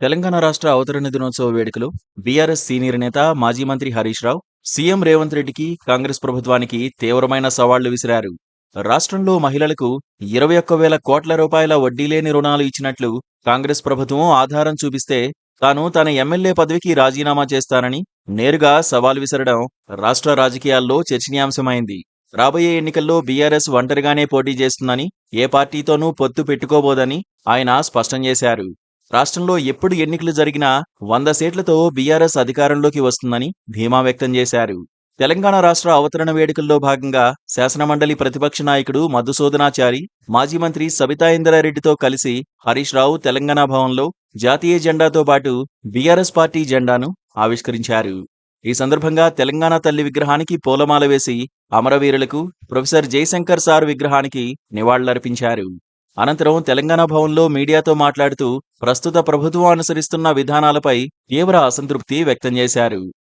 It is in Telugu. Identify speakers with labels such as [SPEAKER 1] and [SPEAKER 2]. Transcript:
[SPEAKER 1] తెలంగాణ రాష్ట్ర అవతరణ దినోత్సవ వేడుకలు బీఆర్ఎస్ సీనియర్ నేత మాజీ మంత్రి హరీష్ రావు సీఎం రేవంత్ రెడ్డికి కాంగ్రెస్ ప్రభుత్వానికి తీవ్రమైన సవాళ్లు విసిరారు. రాష్ట్రంలో మహిళలకు 21,000 కోట్ల రూపాయల వడ్డీలేని రుణాలు ఇచ్చినట్లు కాంగ్రెస్ ప్రభుత్వం ఆధారం చూపిస్తే తాను తన ఎమ్మెల్యే పదవికి రాజీనామా చేస్తానని నేరుగా సవాల్ విసరడం రాష్ట్ర రాజకీయాల్లో చర్చనీయాంశమైంది. రాబోయే ఎన్నికల్లో బీఆర్ఎస్ ఒంటరిగానే పోటీ చేస్తుందని, ఏ పార్టీతోనూ పొత్తు పెట్టుకోబోదని ఆయన స్పష్టం చేశారు. రాష్ట్రంలో ఎప్పుడు ఎన్నికలు జరిగినా 100 సీట్లతో బీఆర్ఎస్ అధికారంలోకి వస్తుందని ధీమా వ్యక్తం చేశారు. తెలంగాణ రాష్ట్ర అవతరణ వేడుకల్లో భాగంగా శాసనమండలి ప్రతిపక్ష నాయకుడు మధుసూదనాచారి, మాజీ మంత్రి సబితా ఇంద్రారెడ్డితో కలిసి హరీష్ రావు తెలంగాణ భవన్లో జాతీయ జెండాతో పాటు బీఆర్ఎస్ పార్టీ జెండాను ఆవిష్కరించారు. ఈ సందర్భంగా తెలంగాణ తల్లి విగ్రహానికి పూలమాల వేసి అమరవీరులకు, ప్రొఫెసర్ జయశంకర్ సార్ విగ్రహానికి నివాళులర్పించారు. అనంతరం తెలంగాణ భవన్లో మీడియాతో మాట్లాడుతూ ప్రస్తుత ప్రభుత్వం అనుసరిస్తున్న విధానాలపై తీవ్ర అసంతృప్తి వ్యక్తం చేశారు.